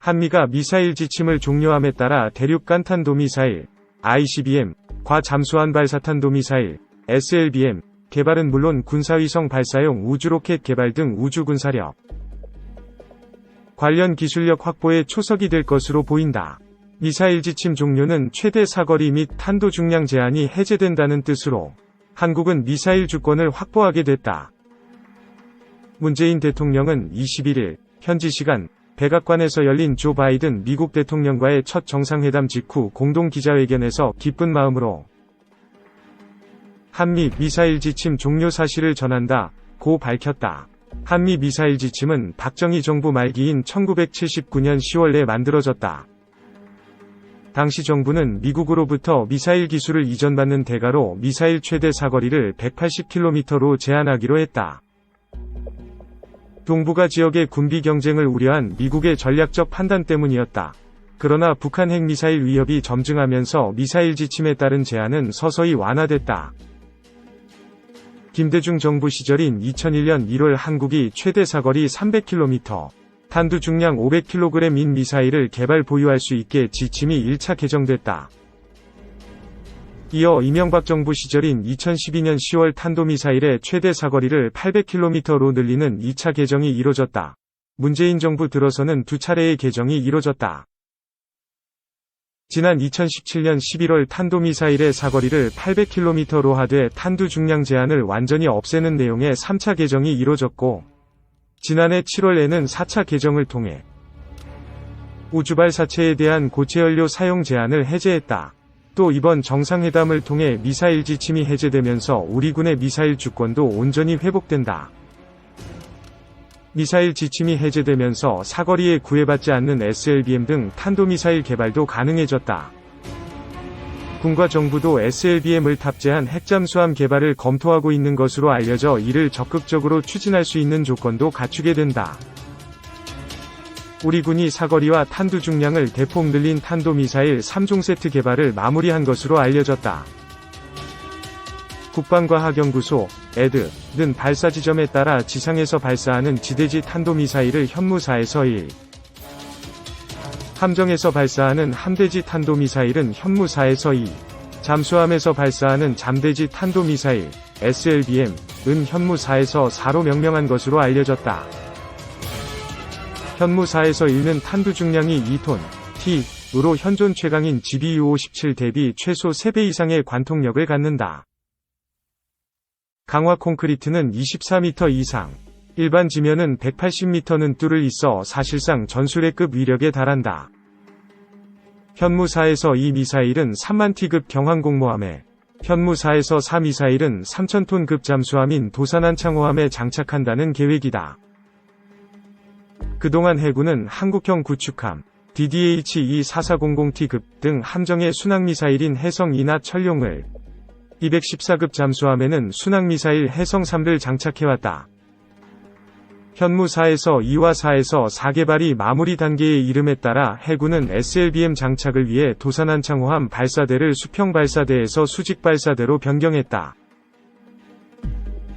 한미가 미사일 지침을 종료함에 따라 대륙 간탄도미사일 ICBM, 과 잠수함 발사탄도미사일 SLBM 개발은 물론 군사위성 발사용 우주로켓 개발 등 우주군사력 관련 기술력 확보에 초석이 될 것으로 보인다. 미사일 지침 종료는 최대 사거리 및 탄도 중량 제한이 해제된다는 뜻으로 한국은 미사일 주권을 확보하게 됐다. 문재인 대통령은 21일 현지 시간 백악관에서 열린 조 바이든 미국 대통령과의 첫 정상회담 직후 공동 기자회견에서 기쁜 마음으로 한미 미사일 지침 종료 사실을 전한다고 밝혔다. 한미 미사일 지침은 박정희 정부 말기인 1979년 10월에 만들어졌다. 당시 정부는 미국으로부터 미사일 기술을 이전받는 대가로 미사일 최대 사거리를 180km로 제한하기로 했다. 동북아 지역의 군비 경쟁을 우려한 미국의 전략적 판단 때문이었다. 그러나 북한 핵미사일 위협이 점증하면서 미사일 지침에 따른 제한은 서서히 완화됐다. 김대중 정부 시절인 2001년 1월 한국이 최대 사거리 300km, 탄두 중량 500kg인 미사일을 개발 보유할 수 있게 지침이 1차 개정됐다. 이어 이명박 정부 시절인 2012년 10월 탄도미사일의 최대 사거리를 800km로 늘리는 2차 개정이 이뤄졌다. 문재인 정부 들어서는 두 차례의 개정이 이뤄졌다. 지난 2017년 11월 탄도미사일의 사거리를 800km로 하되 탄두 중량 제한을 완전히 없애는 내용의 3차 개정이 이뤄졌고, 지난해 7월에는 4차 개정을 통해 우주발사체에 대한 고체연료 사용 제한을 해제했다. 또 이번 정상회담을 통해 미사일 지침이 해제되면서 우리 군의 미사일 주권도 온전히 회복된다. 미사일 지침이 해제되면서 사거리에 구애받지 않는 SLBM 등 탄도미사일 개발도 가능해졌다. 군과 정부도 SLBM을 탑재한 핵잠수함 개발을 검토하고 있는 것으로 알려져 이를 적극적으로 추진할 수 있는 조건도 갖추게 된다. 우리 군이 사거리와 탄두 중량을 대폭 늘린 탄도미사일 3종 세트 개발을 마무리한 것으로 알려졌다. 국방과학연구소, ED는 발사 지점에 따라 지상에서 발사하는 지대지 탄도미사일을 현무4에서 1, 함정에서 발사하는 함대지 탄도미사일은 현무4에서 2, 잠수함에서 발사하는 잠대지 탄도미사일, SLBM은 현무4에서 4로 명명한 것으로 알려졌다. 현무4에서 1는 탄두 중량이 2톤, T으로 현존 최강인 GBU-57 대비 최소 3배 이상의 관통력을 갖는다. 강화 콘크리트는 24m 이상, 일반 지면은 180m는 뚫을 있어 사실상 전술핵급 위력에 달한다. 현무4에서 2 미사일은 3만T급 경항공모함에, 현무4에서 4 미사일은 3000톤급 잠수함인 도산한창호함에 장착한다는 계획이다. 그동안 해군은 한국형 구축함, DDH-2-4400T급 등 함정의 순항미사일인 해성2나 천룡을, 214급 잠수함에는 순항미사일 해성3를 장착해왔다. 현무4에서 2와 4에서 4개발이 마무리 단계에 이름에 따라 해군은 SLBM 장착을 위해 도산한창호함 발사대를 수평발사대에서 수직발사대로 변경했다.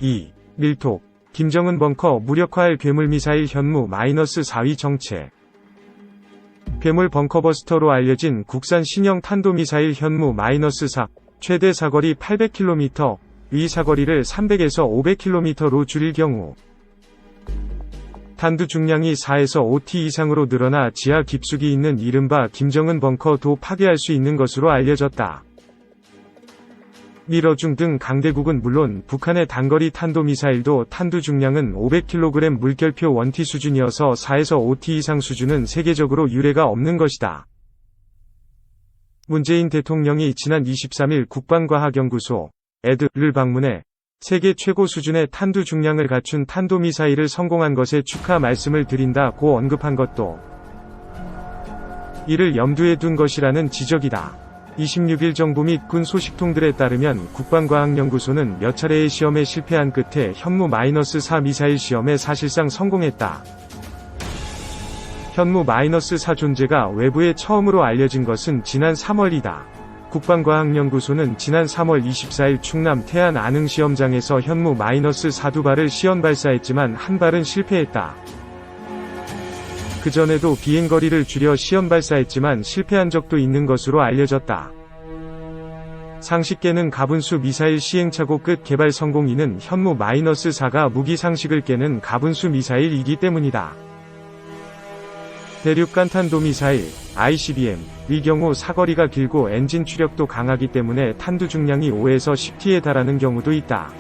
2. 밀톡, 김정은 벙커 무력화할 괴물미사일 현무-4위 정체. 괴물 벙커버스터로 알려진 국산 신형 탄도미사일 현무-4, 최대 사거리 800km, 위 사거리를 300에서 500km로 줄일 경우 탄두 중량이 4에서 5T 이상으로 늘어나 지하 깊숙이 있는 이른바 김정은 벙커도 파괴할 수 있는 것으로 알려졌다. 미러중 등 강대국은 물론 북한의 단거리 탄도미사일도 탄두 중량은 500kg 물결표 1T 수준이어서 4에서 5T 이상 수준은 세계적으로 유례가 없는 것이다. 문재인 대통령이 지난 23일 국방과학연구소 ED를 방문해 세계 최고 수준의 탄두 중량을 갖춘 탄도미사일을 성공한 것에 축하 말씀을 드린다고 언급한 것도 이를 염두에 둔 것이라는 지적이다. 26일 정부 및 군 소식통들에 따르면 국방과학연구소는 몇 차례의 시험에 실패한 끝에 현무-4 미사일 시험에 사실상 성공했다. 현무-4 존재가 외부에 처음으로 알려진 것은 지난 3월이다. 국방과학연구소는 지난 3월 24일 충남 태안 안흥시험장에서 현무-4 두 발을 시연 발사했지만 한 발은 실패했다. 그전에도 비행거리를 줄여 시험 발사했지만 실패한 적도 있는 것으로 알려졌다. 상식 깨는 가분수 미사일 시행착오 끝 개발 성공인은 현무-4가 무기 상식을 깨는 가분수 미사일이기 때문이다. 대륙간 탄도미사일, ICBM의 경우 사거리가 길고 엔진 추력도 강하기 때문에 탄두 중량이 5에서 10T에 달하는 경우도 있다.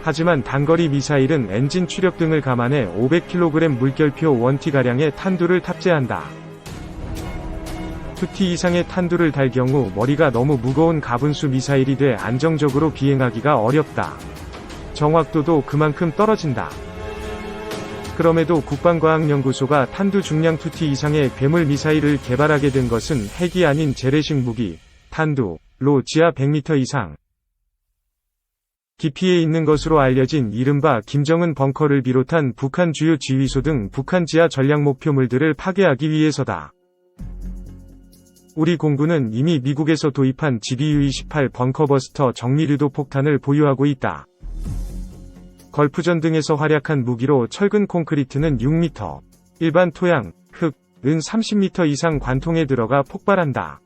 하지만 단거리 미사일은 엔진 추력 등을 감안해 500kg 물결표 1T가량의 탄두를 탑재한다. 2T 이상의 탄두를 달 경우 머리가 너무 무거운 가분수 미사일이 돼 안정적으로 비행하기가 어렵다. 정확도도 그만큼 떨어진다. 그럼에도 국방과학연구소가 탄두 중량 2T 이상의 괴물 미사일을 개발하게 된 것은 핵이 아닌 재래식 무기, 탄두로 지하 100m 이상 깊이에 있는 것으로 알려진 이른바 김정은 벙커를 비롯한 북한 주요 지휘소 등 북한 지하 전략 목표물들을 파괴하기 위해서다. 우리 공군은 이미 미국에서 도입한 GBU-28 벙커버스터 정밀유도 폭탄을 보유하고 있다. 걸프전 등에서 활약한 무기로 철근 콘크리트는 6m, 일반 토양, 흙은 30m 이상 관통에 들어가 폭발한다.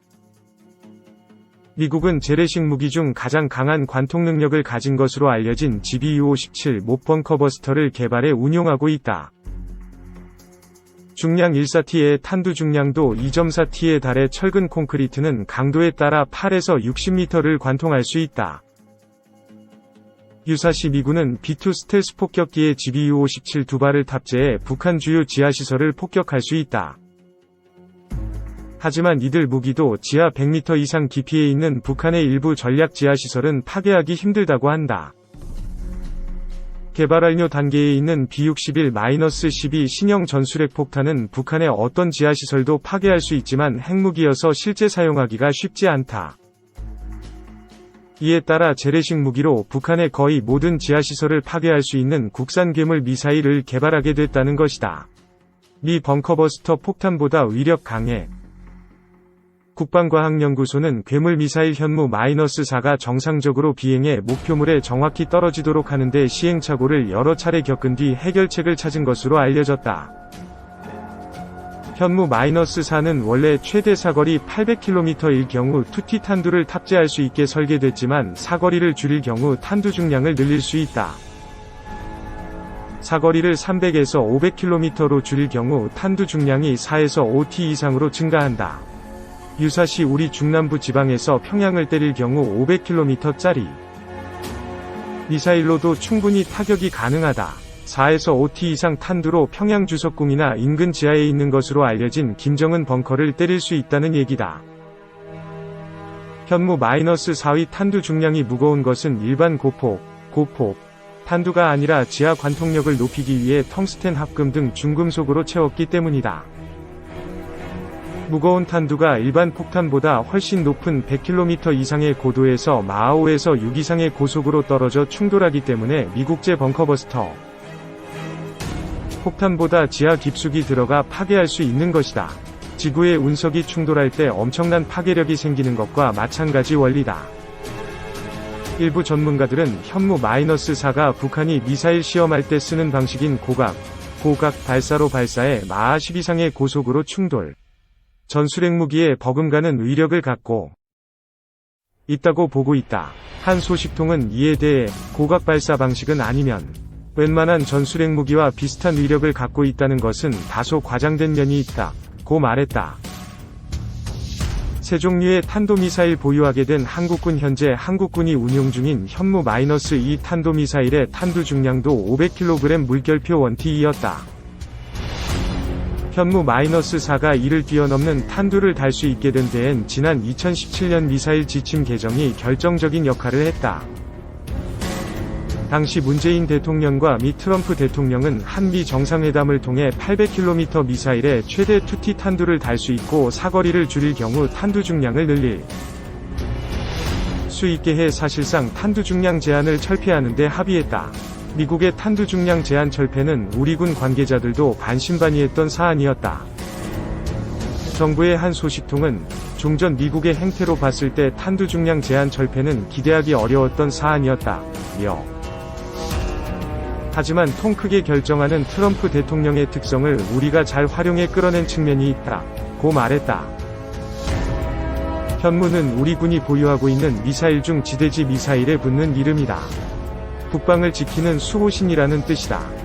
미국은 재래식 무기 중 가장 강한 관통 능력을 가진 것으로 알려진 GBU-57 못벙커버스터를 개발해 운용하고 있다. 중량 1.4T의 탄두 중량도 2.4T에 달해 철근 콘크리트는 강도에 따라 8에서 60m를 관통할 수 있다. 유사시 미군은 B-2 스텔스 폭격기에 GBU-57 두 발을 탑재해 북한 주요 지하시설을 폭격할 수 있다. 하지만 이들 무기도 지하 100m 이상 깊이에 있는 북한의 일부 전략 지하시설은 파괴하기 힘들다고 한다. 개발 완료 단계에 있는 B-61-12 신형 전술핵 폭탄은 북한의 어떤 지하시설도 파괴할 수 있지만 핵무기여서 실제 사용하기가 쉽지 않다. 이에 따라 재래식 무기로 북한의 거의 모든 지하시설을 파괴할 수 있는 국산 괴물 미사일을 개발하게 됐다는 것이다. 미 벙커버스터 폭탄보다 위력 강해. 국방과학연구소는 괴물 미사일 현무-4가 정상적으로 비행해 목표물에 정확히 떨어지도록 하는데 시행착오를 여러 차례 겪은 뒤 해결책을 찾은 것으로 알려졌다. 현무-4는 원래 최대 사거리 800km일 경우 2T 탄두를 탑재할 수 있게 설계됐지만 사거리를 줄일 경우 탄두 중량을 늘릴 수 있다. 사거리를 300에서 500km로 줄일 경우 탄두 중량이 4에서 5T 이상으로 증가한다. 유사시 우리 중남부 지방에서 평양을 때릴 경우 500km짜리 미사일로도 충분히 타격이 가능하다. 4에서 5T 이상 탄두로 평양 주석궁이나 인근 지하에 있는 것으로 알려진 김정은 벙커를 때릴 수 있다는 얘기다. 현무-4의 탄두 중량이 무거운 것은 일반 고폭 탄두가 아니라 지하 관통력을 높이기 위해 텅스텐 합금 등 중금속으로 채웠기 때문이다. 무거운 탄두가 일반 폭탄보다 훨씬 높은 100km 이상의 고도에서 마하5에서 6 이상의 고속으로 떨어져 충돌하기 때문에 미국제 벙커버스터 폭탄보다 지하 깊숙이 들어가 파괴할 수 있는 것이다. 지구의 운석이 충돌할 때 엄청난 파괴력이 생기는 것과 마찬가지 원리다. 일부 전문가들은 현무-4가 북한이 미사일 시험할 때 쓰는 방식인 고각 발사로 발사해 마하 10 이상의 고속으로 충돌 전술핵 무기에 버금가는 위력을 갖고 있다고 보고 있다. 한 소식통은 이에 대해 고각 발사 방식은 아니면 웬만한 전술핵 무기와 비슷한 위력을 갖고 있다는 것은 다소 과장된 면이 있다고 말했다. 세 종류의 탄도미사일 보유하게 된 한국군 현재 한국군이 운용 중인 현무-2 탄도미사일의 탄두 중량도 500kg 물결표 1T이었다. 현무-4가 이를 뛰어넘는 탄두를 달 수 있게 된 데엔 지난 2017년 미사일 지침 개정이 결정적인 역할을 했다. 당시 문재인 대통령과 미 트럼프 대통령은 한미 정상회담을 통해 800km 미사일에 최대 2T 탄두를 달 수 있고 사거리를 줄일 경우 탄두 중량을 늘릴 수 있게 해 사실상 탄두 중량 제한을 철폐하는 데 합의했다. 미국의 탄두 중량 제한 철폐는 우리 군 관계자들도 반신반의했던 사안이었다. 정부의 한 소식통은 종전 미국의 행태로 봤을 때 탄두 중량 제한 철폐는 기대하기 어려웠던 사안이었다며 하지만 통 크게 결정하는 트럼프 대통령의 특성을 우리가 잘 활용해 끌어낸 측면이 있다. 고 말했다. 현무는 우리 군이 보유하고 있는 미사일 중 지대지 미사일에 붙는 이름이다. 북방을 지키는 수호신이라는 뜻이다.